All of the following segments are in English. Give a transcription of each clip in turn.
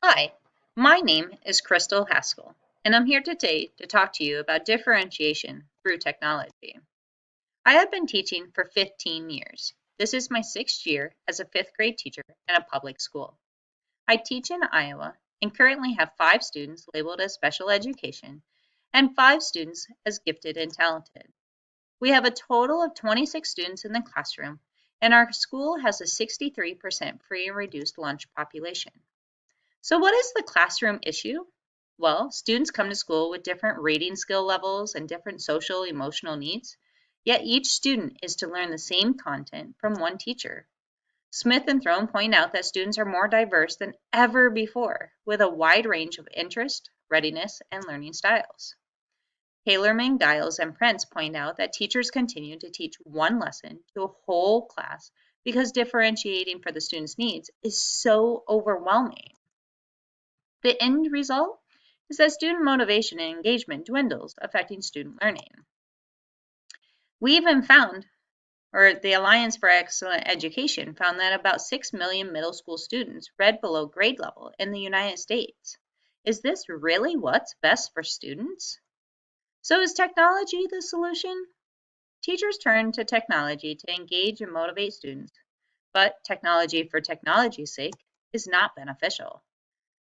Hi, my name is Crystal Haskell, and I'm here today to talk to you about differentiation through technology. I have been teaching for 15 years. This is my sixth year as a fifth grade teacher in a public school. I teach in Iowa and currently have 5 students labeled as special education and 5 students as gifted and talented. We have a total of 26 students in the classroom, and our school has a 63% free and reduced lunch population. So what is the classroom issue? Well, students come to school with different reading skill levels and different social emotional needs, yet each student is to learn the same content from one teacher. Smith and Throne point out that students are more diverse than ever before, with a wide range of interest, readiness, and learning styles. Taylorman, Giles, and Prince point out that teachers continue to teach one lesson to a whole class because differentiating for the students' needs is so overwhelming. The end result is that student motivation and engagement dwindles, affecting student learning. We even found, or the Alliance for Excellent Education found that about 6 million middle school students read below grade level in the United States. Is this really what's best for students? So is technology the solution? Teachers turn to technology to engage and motivate students, but technology for technology's sake is not beneficial.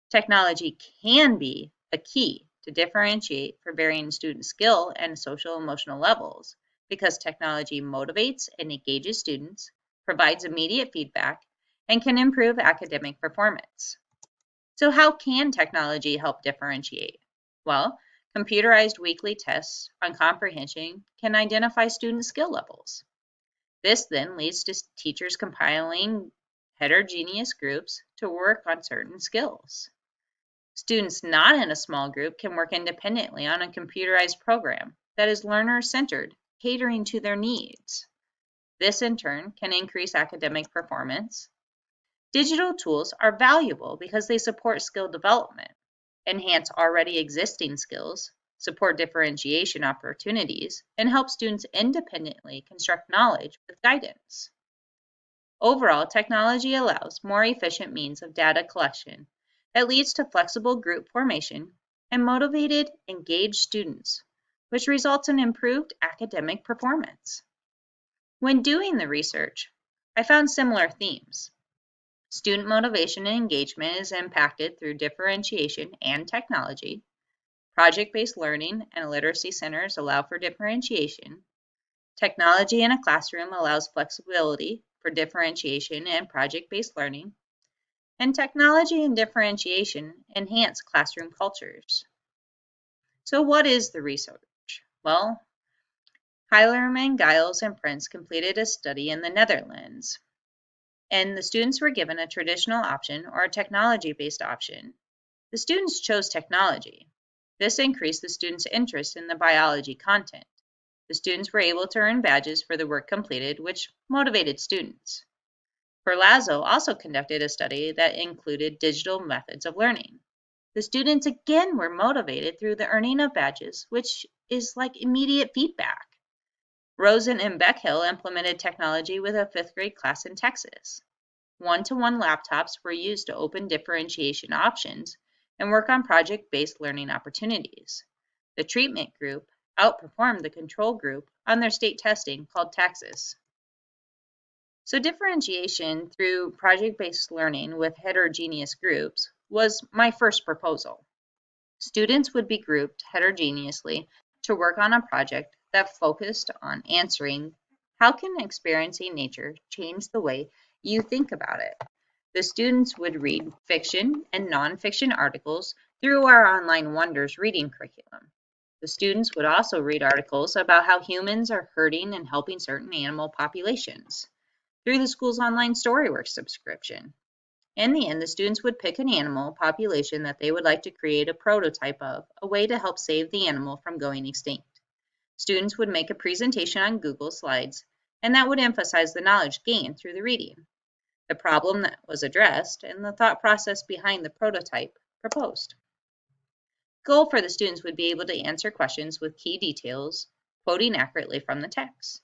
Technology can be a key to differentiate for varying student skill and social emotional levels because technology motivates and engages students, provides immediate feedback, and can improve academic performance. So how can technology help differentiate? Well, computerized weekly tests on comprehension can identify student skill levels. This then leads to teachers compiling heterogeneous groups to work on certain skills. Students not in a small group can work independently on a computerized program that is learner-centered, catering to their needs. This in turn can increase academic performance. Digital tools are valuable because they support skill development, enhance already existing skills, support differentiation opportunities, and help students independently construct knowledge with guidance. Overall, technology allows more efficient means of data collection that leads to flexible group formation and motivated, engaged students, which results in improved academic performance. When doing the research, I found similar themes. Student motivation and engagement is impacted through differentiation and technology. Project-based learning and literacy centers allow for differentiation. Technology in a classroom allows flexibility for differentiation and project-based learning, and technology and differentiation enhance classroom cultures. So what is the research? Well, Heilerman, Giles, and Prince completed a study in the Netherlands, and the students were given a traditional option or a technology-based option. The students chose technology. This increased the students' interest in the biology content. The students were able to earn badges for the work completed, which motivated students. Perlazzo also conducted a study that included digital methods of learning. The students again were motivated through the earning of badges, which is like immediate feedback. Rosen and Beckhill implemented technology with a fifth grade class in Texas. One-to-one laptops were used to open differentiation options and work on project-based learning opportunities. The treatment group outperformed the control group on their state testing called Texas. So differentiation through project-based learning with heterogeneous groups was my first proposal. Students would be grouped heterogeneously to work on a project that focused on answering how can experiencing nature change the way you think about it. The students would read fiction and nonfiction articles through our Online Wonders reading curriculum. The students would also read articles about how humans are hurting and helping certain animal populations through the school's online Storyworks subscription. In the end, the students would pick an animal population that they would like to create a prototype of, a way to help save the animal from going extinct. Students would make a presentation on Google Slides, and that would emphasize the knowledge gained through the reading, the problem that was addressed, and the thought process behind the prototype proposed. Goal for the students would be able to answer questions with key details, quoting accurately from the text.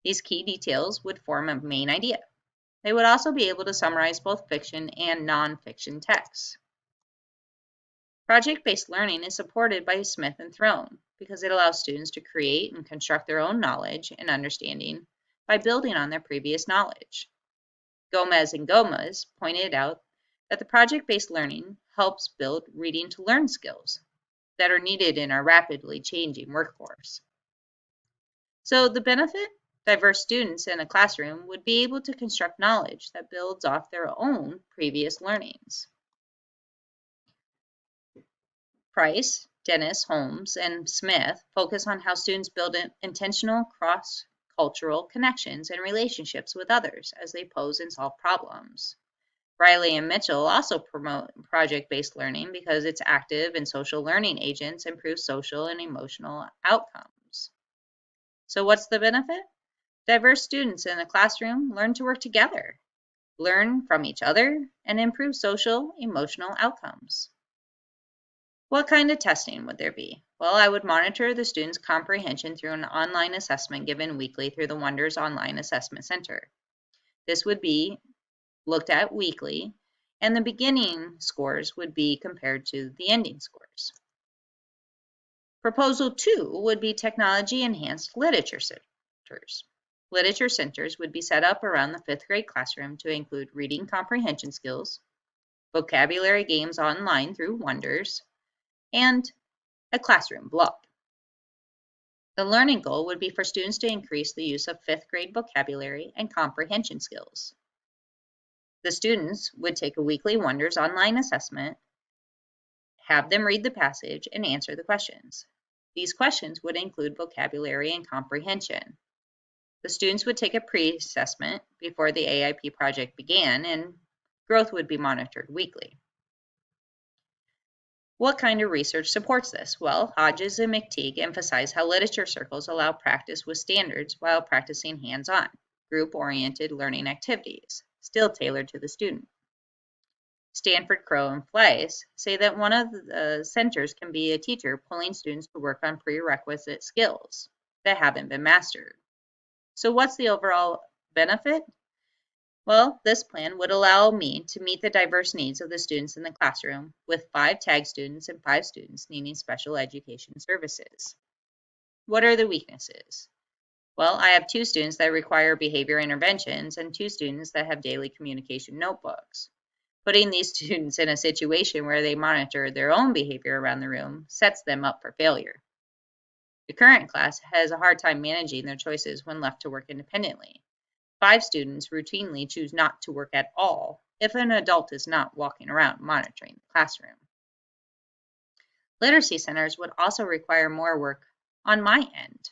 These key details would form a main idea. They would also be able to summarize both fiction and nonfiction texts. Project-based learning is supported by Smith and Throne because it allows students to create and construct their own knowledge and understanding by building on their previous knowledge. Gomez and Gomez pointed out that the project-based learning helps build reading to learn skills that are needed in our rapidly changing workforce. So the benefit? Diverse students in a classroom would be able to construct knowledge that builds off their own previous learnings. Price, Dennis, Holmes, and Smith focus on how students build intentional cross-cultural connections and relationships with others as they pose and solve problems. Riley and Mitchell also promote project-based learning because its active and social learning agents improve social and emotional outcomes. So what's the benefit? Diverse students in a classroom learn to work together, learn from each other, and improve social, emotional outcomes. What kind of testing would there be? Well, I would monitor the students' comprehension through an online assessment given weekly through the Wonders Online Assessment Center. This would be looked at weekly, and the beginning scores would be compared to the ending scores. Proposal 2 would be technology-enhanced literature centers. Literature centers would be set up around the 5th grade classroom to include reading comprehension skills, vocabulary games online through Wonders, and a classroom blog. The learning goal would be for students to increase the use of 5th grade vocabulary and comprehension skills. The students would take a weekly Wonders online assessment, have them read the passage, and answer the questions. These questions would include vocabulary and comprehension. The students would take a pre-assessment before the AIP project began, and growth would be monitored weekly. What kind of research supports this? Well, Hodges and McTeague emphasize how literature circles allow practice with standards while practicing hands-on, group-oriented learning activities, still tailored to the student. Stanford, Crow, and Fleiss say that one of the centers can be a teacher pulling students to work on prerequisite skills that haven't been mastered. So what's the overall benefit? Well, this plan would allow me to meet the diverse needs of the students in the classroom with 5 tag students and 5 students needing special education services. What are the weaknesses? Well, I have 2 students that require behavior interventions and 2 students that have daily communication notebooks. Putting these students in a situation where they monitor their own behavior around the room sets them up for failure. The current class has a hard time managing their choices when left to work independently. 5 students routinely choose not to work at all if an adult is not walking around monitoring the classroom. Literacy centers would also require more work on my end,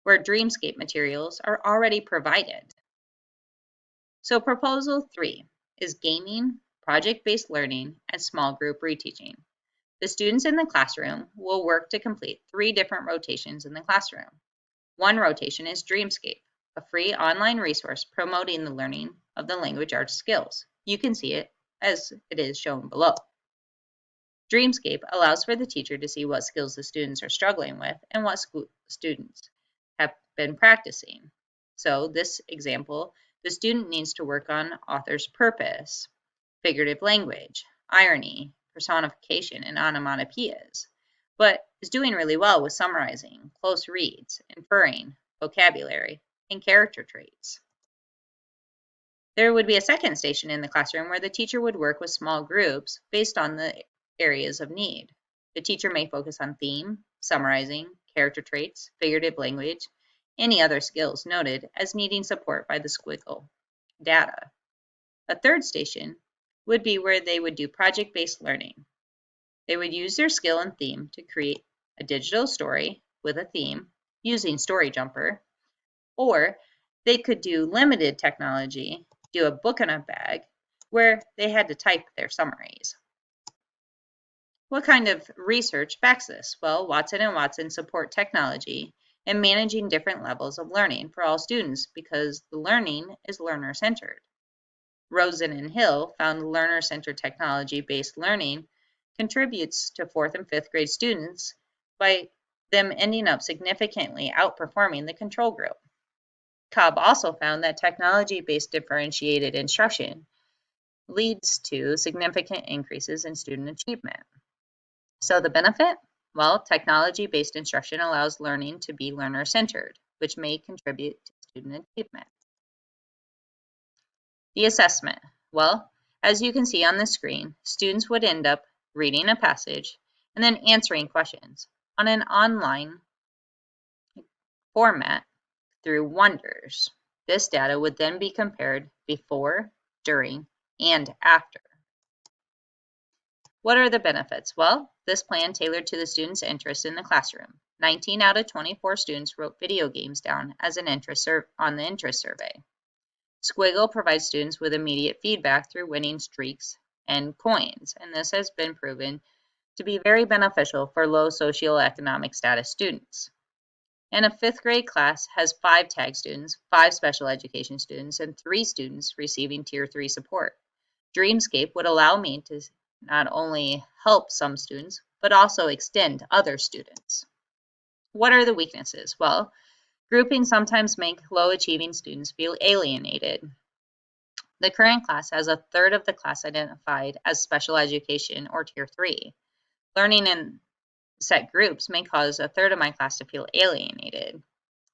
where Dreamscape materials are already provided. So proposal 3 is gaming, project-based learning, and small group reteaching. The students in the classroom will work to complete 3 different rotations in the classroom. One rotation is Dreamscape, a free online resource promoting the learning of the language arts skills. You can see it as it is shown below. Dreamscape allows for the teacher to see what skills the students are struggling with and what students have been practicing. So this example, the student needs to work on author's purpose, figurative language, irony, personification, and onomatopoeias, but is doing really well with summarizing, close reads, inferring, vocabulary, and character traits. There would be a second station in the classroom where the teacher would work with small groups based on the areas of need. The teacher may focus on theme, summarizing, character traits, figurative language, any other skills noted as needing support by the squiggle data. A third station would be where they would do project-based learning. They would use their skill and theme to create a digital story with a theme using Story Jumper, or they could do limited technology, do a book in a bag, where they had to type their summaries. What kind of research backs this? Well, Watson and Watson support technology and managing different levels of learning for all students because the learning is learner-centered. Rosen and Hill found learner-centered technology-based learning contributes to 4th and 5th grade students by them ending up significantly outperforming the control group. Cobb also found that technology-based differentiated instruction leads to significant increases in student achievement. So the benefit? Well, technology-based instruction allows learning to be learner-centered, which may contribute to student achievement. The assessment. Well, as you can see on the screen, students would end up reading a passage and then answering questions on an online format through Wonders. This data would then be compared before, during, and after. What are the benefits? Well, this plan tailored to the students' interest in the classroom. 19 out of 24 students wrote video games down as an interest on the interest survey. Squiggle provides students with immediate feedback through winning streaks and coins, and this has been proven to be very beneficial for low socioeconomic status students. And a 5th grade class has 5 tag students, 5 special education students, and 3 students receiving Tier 3 support. Dreamscape would allow me to not only help some students, but also extend other students. What are the weaknesses? Well, grouping sometimes make low-achieving students feel alienated. The current class has a third of the class identified as special education or Tier 3. Learning in set groups may cause a third of my class to feel alienated.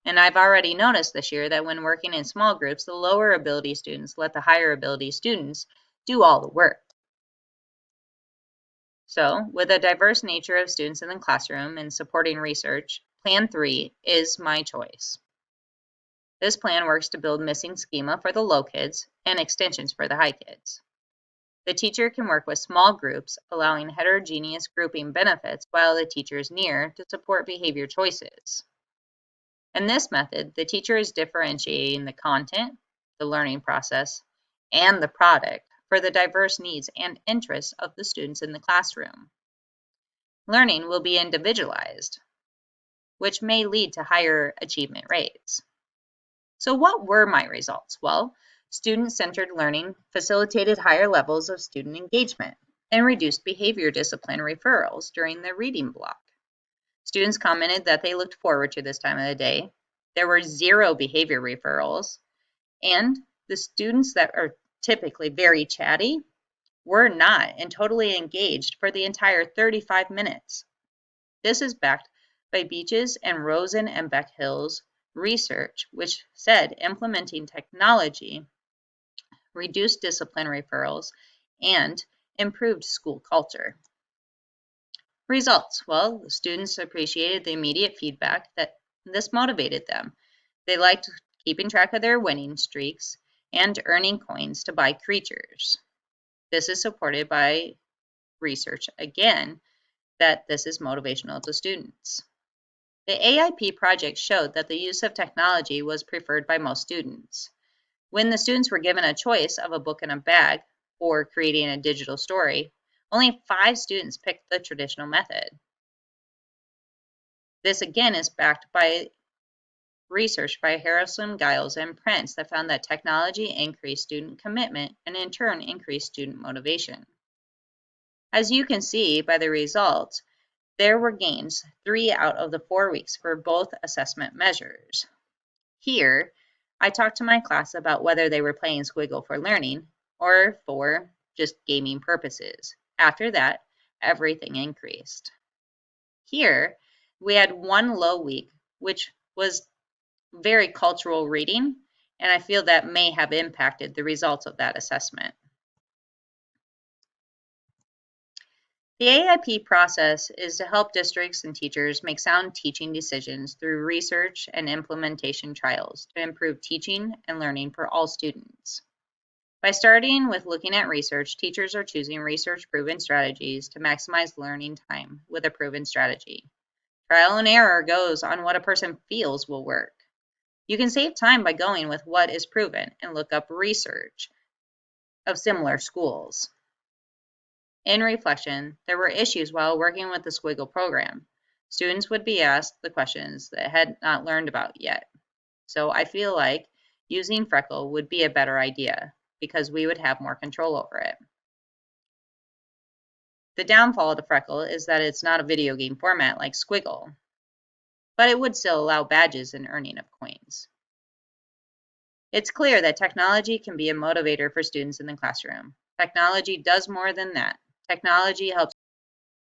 And I've already noticed this year that when working in small groups, the lower ability students let the higher ability students do all the work. So, with a diverse nature of students in the classroom and supporting research, Plan 3 is my choice. This plan works to build missing schema for the low kids and extensions for the high kids. The teacher can work with small groups, allowing heterogeneous grouping benefits while the teacher is near to support behavior choices. In this method, the teacher is differentiating the content, the learning process, and the product for the diverse needs and interests of the students in the classroom. Learning will be individualized, which may lead to higher achievement rates. So what were my results? Well, student-centered learning facilitated higher levels of student engagement and reduced behavior discipline referrals during the reading block. Students commented that they looked forward to this time of the day. There were 0 behavior referrals, and the students that are typically very chatty were not and totally engaged for the entire 35 minutes. This is backed by Beaches and Rosen and Beckhill's research, which said implementing technology reduced discipline referrals and improved school culture. Results. Well, the students appreciated the immediate feedback that this motivated them. They liked keeping track of their winning streaks and earning coins to buy creatures. This is supported by research, again, that this is motivational to students. The AIP project showed that the use of technology was preferred by most students. When the students were given a choice of a book in a bag or creating a digital story, only 5 students picked the traditional method. This again is backed by research by Harrison, Giles, and Prince that found that technology increased student commitment and in turn increased student motivation. As you can see by the results, there were gains 3 out of the 4 weeks for both assessment measures. Here, I talked to my class about whether they were playing Squiggle for learning or for just gaming purposes. After that, everything increased. Here, we had 1 low week, which was very cultural reading, and I feel that may have impacted the results of that assessment. The AIP process is to help districts and teachers make sound teaching decisions through research and implementation trials to improve teaching and learning for all students. By starting with looking at research, teachers are choosing research-proven strategies to maximize learning time with a proven strategy. Trial and error goes on what a person feels will work. You can save time by going with what is proven and look up research of similar schools. In reflection, there were issues while working with the Squiggle program. Students would be asked the questions they had not learned about yet. So I feel like using Freckle would be a better idea because we would have more control over it. The downfall of the Freckle is that it's not a video game format like Squiggle, but it would still allow badges and earning of coins. It's clear that technology can be a motivator for students in the classroom. Technology does more than that. Technology helps